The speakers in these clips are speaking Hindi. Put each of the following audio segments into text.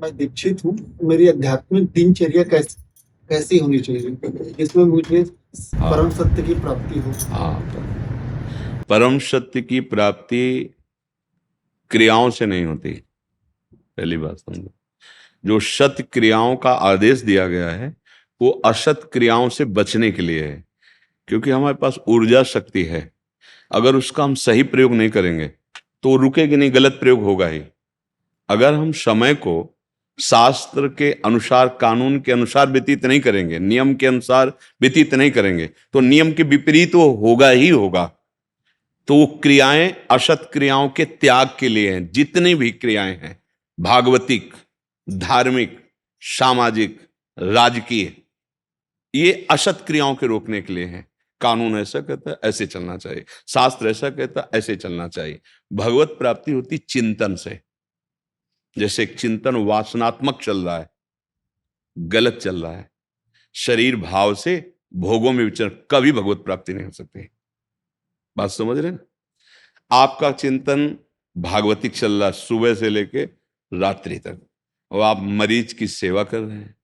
मैं दीक्षित हूँ। मेरी आध्यात्मिक दिनचर्या कैसी होनी चाहिए जिसमें मुझे परम हाँ सत्य की प्राप्ति हो। हाँ। परम सत्य की प्राप्ति क्रियाओं से नहीं होती। पहली बात समझो, जो सत्य क्रियाओं का आदेश दिया गया है वो असत क्रियाओं से बचने के लिए है। क्योंकि हमारे पास ऊर्जा शक्ति है, अगर उसका हम सही प्रयोग नहीं करेंगे तो वो रुकेगी नहीं, गलत प्रयोग होगा ही। अगर हम समय को शास्त्र के अनुसार, कानून के अनुसार व्यतीत नहीं करेंगे, नियम के अनुसार व्यतीत नहीं करेंगे, तो नियम के विपरीत वो होगा ही होगा। तो वो क्रियाएं असत क्रियाओं के त्याग के लिए हैं। जितनी भी क्रियाएं हैं, भागवतिक, धार्मिक, सामाजिक, राजकीय, ये असत क्रियाओं के रोकने के लिए हैं। कानून ऐसा कहता है ऐसे चलना चाहिए, शास्त्र ऐसा कहता है ऐसे चलना चाहिए। भगवत प्राप्ति होती चिंतन से। जैसे चिंतन वासनात्मक चल रहा है, गलत चल रहा है, शरीर भाव से भोगों में विचरण, कभी भगवत प्राप्ति नहीं हो सकती। बात समझ रहे हैं? आपका चिंतन भागवतिक चल रहा है सुबह से लेके रात्रि तक, और आप मरीज की सेवा कर रहे हैं,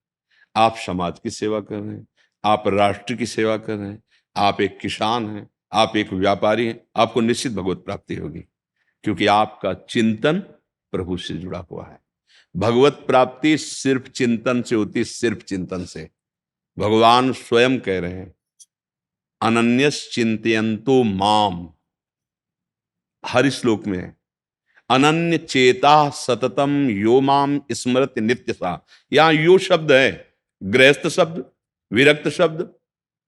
आप समाज की सेवा कर रहे हैं, आप राष्ट्र की सेवा कर रहे हैं, आप एक किसान हैं, आप एक व्यापारी हैं, आपको निश्चित भगवत प्राप्ति होगी। क्योंकि आपका चिंतन प्रभु से जुड़ा हुआ है। भगवत प्राप्ति सिर्फ चिंतन से होती, सिर्फ चिंतन से। भगवान स्वयं कह रहे हैं, अनन्यस चिंतयन्तो माम, हर श्लोक में है, अनन्य चेता सततम यो माम स्मृति नित्य सा। यहां यो शब्द है, गृहस्थ शब्द, विरक्त शब्द,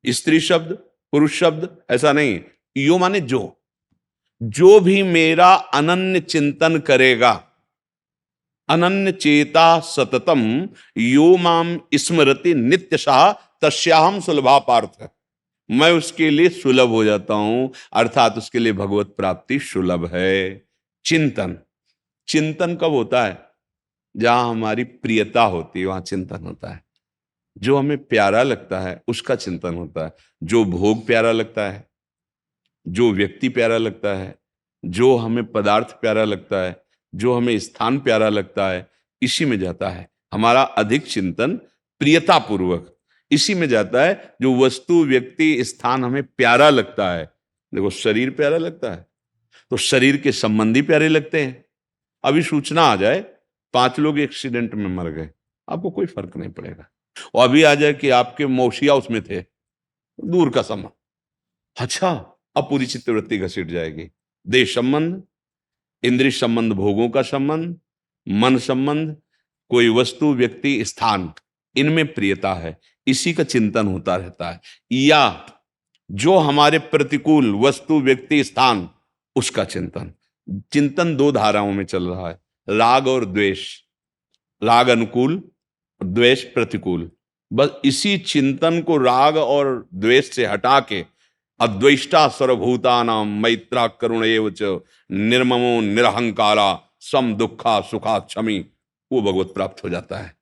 स्त्री शब्द, पुरुष शब्द, ऐसा नहीं। यो माने जो भी मेरा अनन्य चिंतन करेगा, अनन्य चेता सततम यो माम स्मृति नित्य सा तस्याहम सुलभा पार्थ, मैं उसके लिए सुलभ हो जाता हूं, अर्थात उसके लिए भगवत प्राप्ति सुलभ है। चिंतन, चिंतन कब होता है? जहां हमारी प्रियता होती है वहां चिंतन होता है। जो हमें प्यारा लगता है उसका चिंतन होता है। जो भोग प्यारा लगता है, जो व्यक्ति प्यारा लगता है, जो हमें पदार्थ प्यारा लगता है, जो हमें स्थान प्यारा लगता है, इसी में जाता है हमारा अधिक चिंतन, प्रियता पूर्वक इसी में जाता है। जो वस्तु, व्यक्ति, स्थान हमें प्यारा लगता है, देखो शरीर प्यारा लगता है तो शरीर के संबंधी प्यारे लगते हैं। अभी सूचना आ जाए 5 लोग एक्सीडेंट में मर गए, आपको कोई फर्क नहीं पड़ेगा। और अभी आ जाए कि आपके मौसिया उसमें थे, दूर का संबंध, अच्छा, अब पूरी चित्तवृत्ति घसीट जाएगी। देह संबंध, इंद्रिय संबंध, भोगों का संबंध, मन संबंध, कोई वस्तु, व्यक्ति, स्थान, इनमें प्रियता है, इसी का चिंतन होता रहता है। या जो हमारे प्रतिकूल वस्तु, व्यक्ति, स्थान, उसका चिंतन। चिंतन 2 धाराओं में चल रहा है, राग और द्वेष। राग अनुकूल, द्वेष प्रतिकूल। बस इसी चिंतन को राग और द्वेष से हटा के अद्वेष्टा सर्वभूतानां मैत्रा करुण एव च निर्ममो निरहंकारा सम दुखा सुखा क्षमी, वो भगवत प्राप्त हो जाता है।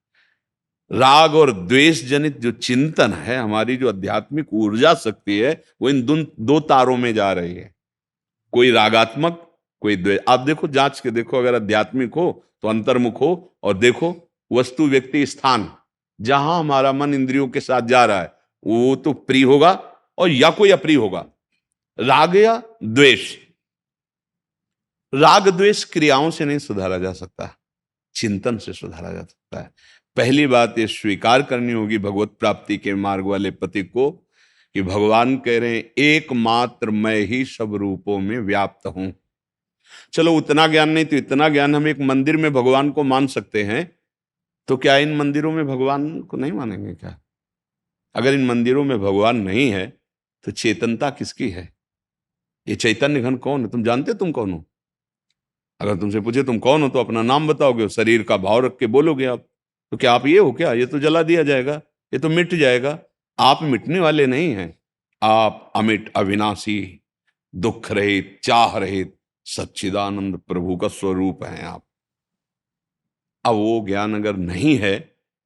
राग और द्वेष जनित जो चिंतन है, हमारी जो आध्यात्मिक ऊर्जा शक्ति है, वो इन 2 तारों में जा रही है। कोई रागात्मक, कोई द्वेष। आप देखो, जांच के देखो, अगर आध्यात्मिक हो तो अंतर्मुख हो और देखो वस्तु, व्यक्ति, स्थान, जहां हमारा मन इंद्रियों के साथ जा रहा है वो तो प्रिय होगा और या कोई अप्रिय होगा। राग या द्वेष, राग द्वेष क्रियाओं से नहीं सुधारा जा सकता, चिंतन से सुधारा जा सकता है। पहली बात ये स्वीकार करनी होगी भगवत प्राप्ति के मार्ग वाले पति को कि भगवान कह रहे हैं एकमात्र मैं ही सब रूपों में व्याप्त हूं। चलो उतना ज्ञान नहीं तो इतना ज्ञान, हम एक मंदिर में भगवान को मान सकते हैं, तो क्या इन मंदिरों में भगवान को नहीं मानेंगे क्या? अगर इन मंदिरों में भगवान नहीं है तो चेतनता किसकी है? ये चैतन्य घन कौन है? तुम जानते तुम कौन हो? अगर तुमसे पूछे तुम कौन हो तो अपना नाम बताओगे, शरीर का भाव रख के बोलोगे आप। तो क्या आप ये हो क्या? ये तो जला दिया जाएगा, ये तो मिट जाएगा। आप मिटने वाले नहीं हैं, आप अमिट, अविनाशी, दुख रहित, चाह रहित सच्चिदानंद प्रभु का स्वरूप हैं आप। अब वो ज्ञान अगर नहीं है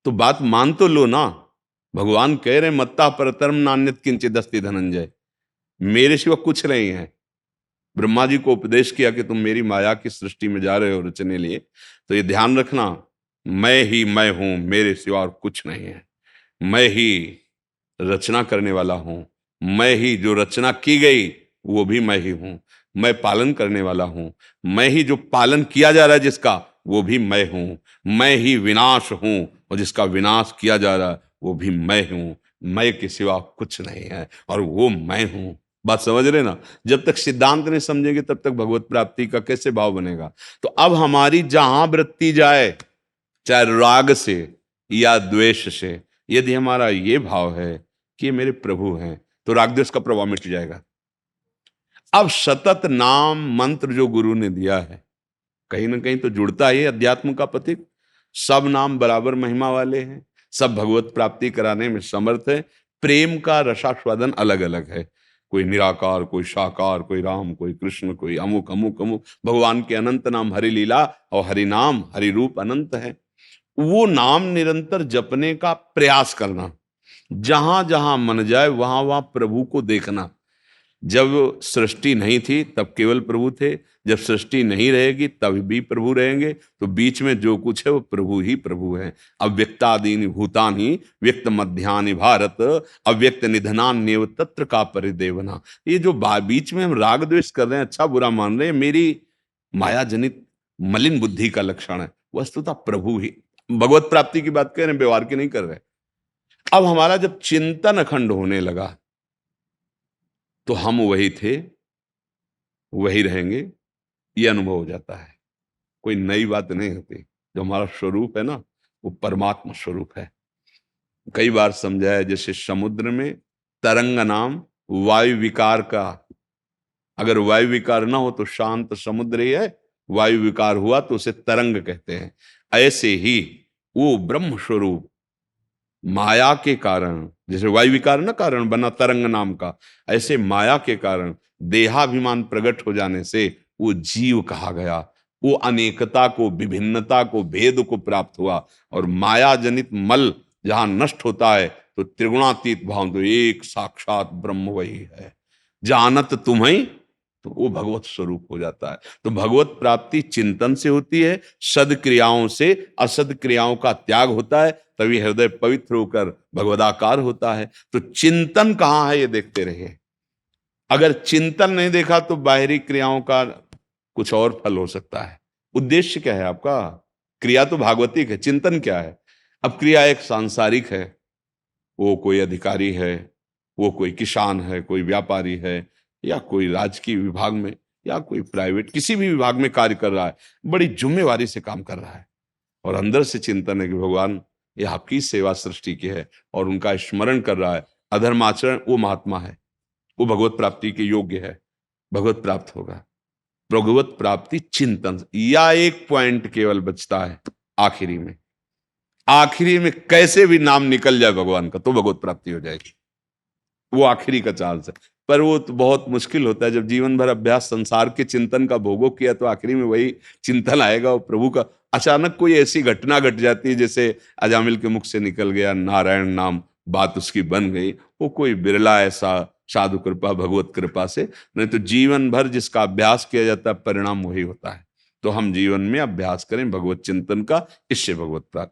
तो बात मान तो लो ना। भगवान कह रहे मत्ता परतरम नान्यत किंचित अस्ति धनंजय, मेरे सिवा कुछ नहीं है। ब्रह्मा जी को उपदेश किया कि तुम मेरी माया की सृष्टि में जा रहे हो रचने लिए, तो ये ध्यान रखना मैं ही मैं हूं, मेरे सिवा और कुछ नहीं है। मैं ही रचना करने वाला हूं, मैं ही जो रचना की गई वो भी मैं ही हूं, मैं पालन करने वाला हूं, मैं ही जो पालन किया जा रहा है जिसका वो भी मैं हूं, मैं ही विनाश हूं और जिसका विनाश किया जा रहा है वो भी मैं हूं। मैं के सिवा कुछ नहीं है और वो मैं हूं। बात समझ रहे ना? जब तक सिद्धांत नहीं समझेंगे तब तक भगवत प्राप्ति का कैसे भाव बनेगा? तो अब हमारी जहां वृत्ति जाए, चाहे राग से या द्वेष से, यदि हमारा ये भाव है कि ये मेरे प्रभु हैं, तो राग द्वेष का प्रभाव मिट जाएगा। अब सतत नाम मंत्र जो गुरु ने दिया है, कहीं ना कहीं तो जुड़ता है अध्यात्म का प्रतीक। सब नाम बराबर महिमा वाले हैं, सब भगवत प्राप्ति कराने में समर्थ है। प्रेम का रसास्वादन अलग अलग है, कोई निराकार, कोई साकार, कोई राम, कोई कृष्ण, कोई अमुक अमुक अमुक। भगवान के अनंत नाम, हरि लीला और हरि नाम, हरि रूप अनंत है। वो नाम निरंतर जपने का प्रयास करना, जहां जहां मन जाए वहां वहां प्रभु को देखना। जब सृष्टि नहीं थी तब केवल प्रभु थे, जब सृष्टि नहीं रहेगी तब भी प्रभु रहेंगे, तो बीच में जो कुछ है वो प्रभु ही प्रभु है। अव्यक्तादीनि भूतानि व्यक्त मध्यानि भारत, अव्यक्त निधनान्येव तत्र का परिदेवना। ये जो बीच में हम राग द्वेष कर रहे हैं, अच्छा बुरा मान रहे हैं, मेरी माया जनित मलिन बुद्धि का लक्षण है। वस्तुतः प्रभु ही, भगवत प्राप्ति की बात कर रहे हैं, व्यवहार की नहीं कर रहे। अब हमारा जब चिंतन अखंड होने लगा तो हम वही थे, वही रहेंगे, ये अनुभव हो जाता है। कोई नई बात नहीं होती। जो हमारा स्वरूप है ना, वो परमात्मा स्वरूप है। कई बार समझाया, जैसे समुद्र में तरंग नाम वायु विकार का, अगर वायु विकार ना हो तो शांत समुद्र ही है, वायु विकार हुआ तो उसे तरंग कहते हैं। ऐसे ही वो ब्रह्म स्वरूप माया के कारण, जैसे वायु विकार न कारण बना तरंग नाम का, ऐसे माया के कारण देहाभिमान प्रकट हो जाने से वो जीव कहा गया। वो अनेकता को, विभिन्नता को, भेद को प्राप्त हुआ। और माया जनित मल जहां नष्ट होता है तो त्रिगुणातीत भाव, तो एक साक्षात ब्रह्म वही है। जानत तुम्हें, तो वो भगवत स्वरूप हो जाता है। तो भगवत प्राप्ति चिंतन से होती है, सद क्रियाओं से। असद क्रियाओं का त्याग होता है, तभी हृदय पवित्र होकर भगवदाकार होता है। तो चिंतन कहाँ है ये देखते रहिए। अगर चिंतन नहीं देखा तो बाहरी क्रियाओं का कुछ और फल हो सकता है। उद्देश्य क्या है आपका? क्रिया तो भागवतिक है, चिंतन क्या है? अब क्रिया एक सांसारिक है, वो कोई अधिकारी है, वो कोई किसान है, कोई व्यापारी है, या कोई राजकीय विभाग में, या कोई प्राइवेट किसी भी विभाग में कार्य कर रहा है, बड़ी जिम्मेवारी से काम कर रहा है, और अंदर से चिंतन है कि भगवान ये आपकी सेवा सृष्टि की है, और उनका स्मरण कर रहा है। अधर्म आचरण, वो महात्मा है, वो भगवत प्राप्ति के योग्य है, भगवत प्राप्त होगा। भगवत प्राप्ति चिंतन। या एक पॉइंट केवल बचता है आखिरी में, आखिरी में कैसे भी नाम निकल जाए भगवान का तो भगवत प्राप्ति हो जाएगी। वो आखिरी का चांस है, पर वो तो बहुत मुश्किल होता है। जब जीवन भर अभ्यास संसार के चिंतन का भोगो किया तो आखिरी में वही चिंतन आएगा, और प्रभु का अचानक कोई ऐसी घटना घट जाती है, जैसे अजामिल के मुख से निकल गया नारायण नाम, बात उसकी बन गई। वो कोई बिरला ऐसा साधु कृपा, भगवत कृपा से, नहीं तो जीवन भर जिसका अभ्यास किया जाता है परिणाम वही होता है। तो हम जीवन में अभ्यास करें भगवत चिंतन का, इससे भगवत प्राप्ति